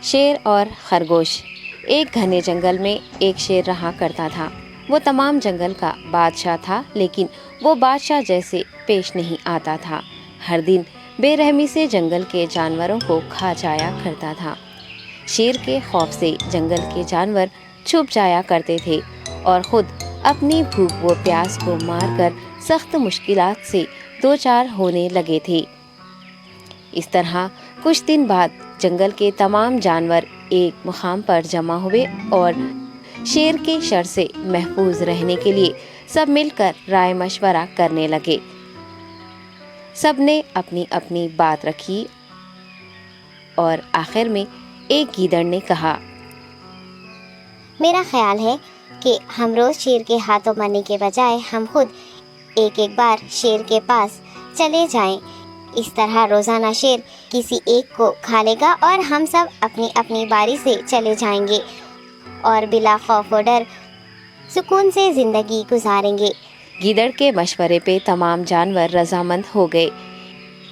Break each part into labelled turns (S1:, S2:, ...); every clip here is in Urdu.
S1: شیر اور خرگوش۔ ایک گھنے جنگل میں ایک شیر رہا کرتا تھا۔ وہ تمام جنگل کا بادشاہ تھا، لیکن وہ بادشاہ جیسے پیش نہیں آتا تھا۔ ہر دن بے رحمی سے جنگل کے جانوروں کو کھا جایا کرتا تھا۔ شیر کے خوف سے جنگل کے جانور چھپ جایا کرتے تھے اور خود اپنی بھوک و پیاس کو مار کر سخت مشکلات سے دوچار ہونے لگے تھے۔ اس طرح کچھ دن بعد جنگل کے تمام جانور ایک مقام پر جمع ہوئے اور شیر کے شر سے محفوظ رہنے کے لیے سب مل کر رائے مشورہ کرنے لگے۔ سب نے اپنی اپنی بات رکھی اور آخر میں ایک گیدڑ نے کہا،
S2: میرا خیال ہے کہ ہم روز شیر کے ہاتھوں مرنے کے بجائے ہم خود ایک بار شیر کے پاس چلے جائیں۔ اس طرح روزانہ شیر کسی ایک کو کھا لے گا اور ہم سب اپنی اپنی باری سے چلے جائیں گے اور بلا خوف و ڈر سکون سے زندگی گزاریں گے۔
S1: گیدڑ کے مشورے پہ تمام جانور رضامند ہو گئے۔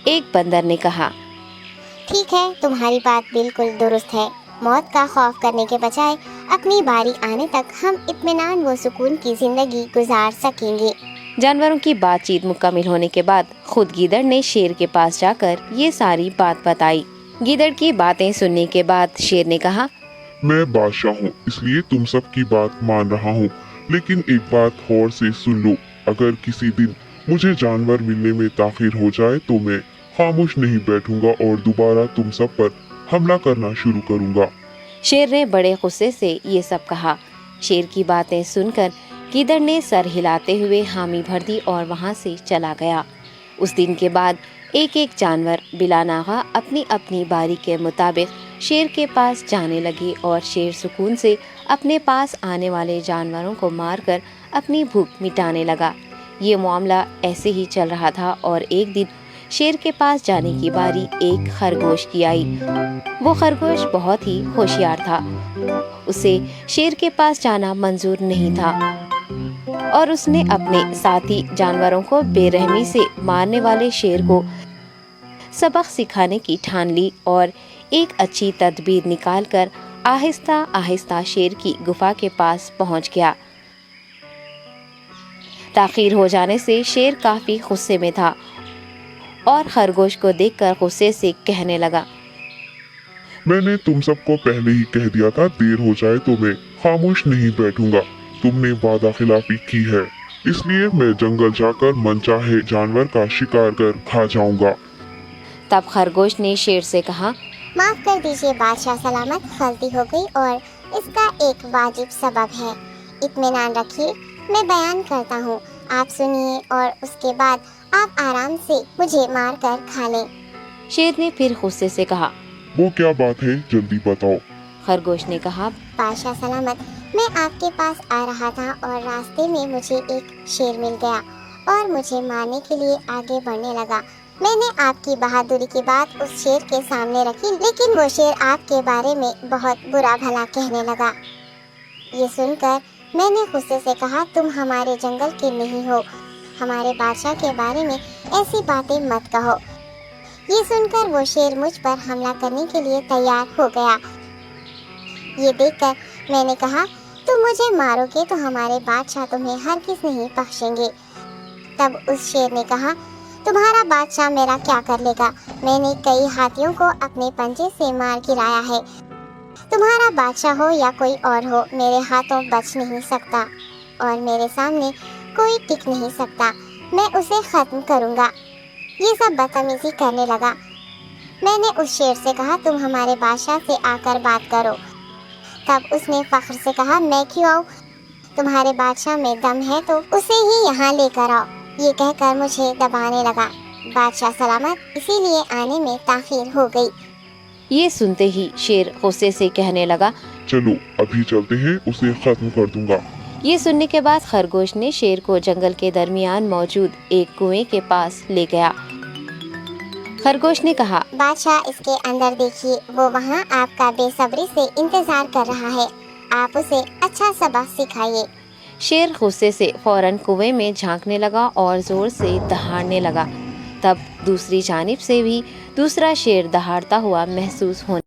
S1: ایک بندر نے کہا،
S2: ٹھیک ہے، تمہاری بات بالکل درست ہے۔ موت کا خوف کرنے کے بجائے اپنی باری آنے تک ہم اطمینان و سکون کی زندگی گزار سکیں گے۔
S1: جانوروں کی بات چیت مکمل ہونے کے بعد خود گیدڑ نے شیر کے پاس جا کر یہ ساری بات بتائی۔ گیدڑ کی باتیں سننے کے بعد شیر نے کہا،
S3: میں بادشاہ ہوں، اس لیے تم سب کی بات مان رہا ہوں، لیکن ایک بات غور سے سن لو۔ اگر کسی دن مجھے جانور ملنے میں تاخیر ہو جائے تو میں خاموش نہیں بیٹھوں گا اور دوبارہ تم سب پر حملہ کرنا شروع کروں گا۔
S1: شیر نے بڑے غصے سے یہ سب کہا۔ شیر کی باتیں سن کر گیدڑ نے سر ہلاتے ہوئے حامی بھر دی اور وہاں سے چلا گیا۔ اس دن کے بعد ایک ایک جانور بلا ناغہ اپنی اپنی باری کے مطابق شیر کے پاس جانے لگے اور شیر سکون سے اپنے پاس آنے والے جانوروں کو مار کر اپنی بھوک مٹانے لگا۔ یہ معاملہ ایسے ہی چل رہا تھا اور ایک دن شیر کے پاس جانے کی باری ایک خرگوش کی آئی۔ وہ خرگوش بہت ہی ہوشیار تھا۔ اسے شیر کے پاس جانا منظور نہیں تھا اور اس نے اپنے ساتھی جانوروں کو بے رحمی سے مارنے والے شیر کو سبق سکھانے کی ٹھان لی اور ایک اچھی تدبیر نکال کر آہستہ آہستہ شیر کی گفا کے پاس پہنچ گیا۔ تاخیر ہو جانے سے شیر کافی غصے میں تھا اور خرگوش کو دیکھ کر غصے سے کہنے لگا،
S3: میں نے تم سب کو پہلے ہی کہہ دیا تھا، دیر ہو جائے تو میں خاموش نہیں بیٹھوں گا۔ تم نے وعدہ خلافی کی ہے، اس لیے میں جنگل جا کر من چاہے جانور کا شکار کر کھا جاؤں گا۔
S1: تب خرگوش نے شیر سے کہا،
S2: معاف کر دیجیے بادشاہ سلامت، غلطی ہو گئی اور اس کا ایک واجب سبب ہے۔ اطمینان رکھیے، میں بیان کرتا ہوں، آپ سنیے اور اس کے بعد آپ آرام سے مجھے مار کر کھا لیں۔
S1: شیر نے پھر غصے سے کہا،
S3: وہ کیا بات ہے، جلدی بتاؤ۔
S1: خرگوش نے کہا،
S2: بادشاہ سلامت، میں آپ کے پاس آ رہا تھا اور راستے میں مجھے ایک شیر مل گیا اور مجھے مارنے کے لیے آگے بڑھنے لگا۔ میں نے آپ کی بہادری کی بات اس شیر کے سامنے رکھی، لیکن وہ شیر آپ کے بارے میں بہت برا بھلا کہنے لگا۔ یہ سن کر میں نے غصے سے کہا، تم ہمارے جنگل کے نہیں ہو، ہمارے بادشاہ کے بارے میں ایسی باتیں مت کہو۔ یہ سن کر وہ شیر مجھ پر حملہ کرنے کے لیے تیار ہو گیا۔ یہ دیکھ کر میں نے کہا، تم مجھے مارو گے تو ہمارے بادشاہ تمہیں ہرگز نہیں بخشیں گے۔ تب اس شیر نے کہا، تمہارا بادشاہ میرا کیا کر لے گا؟ میں نے کئی ہاتھیوں کو اپنے پنجے سے مار گرایا ہے، تمہارا بادشاہ ہو یا کوئی اور ہو، میرے ہاتھوں بچ نہیں سکتا اور میرے سامنے کوئی ٹک نہیں سکتا، میں اسے ختم کروں گا۔ یہ سب بدتمیزی کرنے لگا۔ میں نے اس شیر سے کہا، تم ہمارے بادشاہ سے آ کر بات کرو۔ تب اس نے فخر سے کہا، میں کیوں آؤں؟ تمہارے بادشاہ میں دم ہے تو اسے ہی یہاں لے کر آؤ۔ یہ کہہ کر مجھے دبانے لگا۔ بادشاہ سلامت، اسی لیے آنے میں تاخیر ہو گئی۔
S1: یہ سنتے ہی شیر غصے سے کہنے لگا،
S3: چلو ابھی چلتے ہیں، اسے ختم کر دوں گا۔
S1: یہ سننے کے بعد خرگوش نے شیر کو جنگل کے درمیان موجود ایک کنویں کے پاس لے گیا۔ خرگوش نے کہا،
S2: بادشاہ اس کے اندر دیکھیے، وہ وہاں آپ کا بے صبری سے انتظار کر رہا ہے، آپ اسے اچھا سبق سکھائیے۔
S1: شیر غصے سے فوراً کنویں میں جھانکنے لگا اور زور سے دہاڑنے لگا۔ تب دوسری جانب سے بھی دوسرا شیر دہاڑتا ہوا محسوس ہونے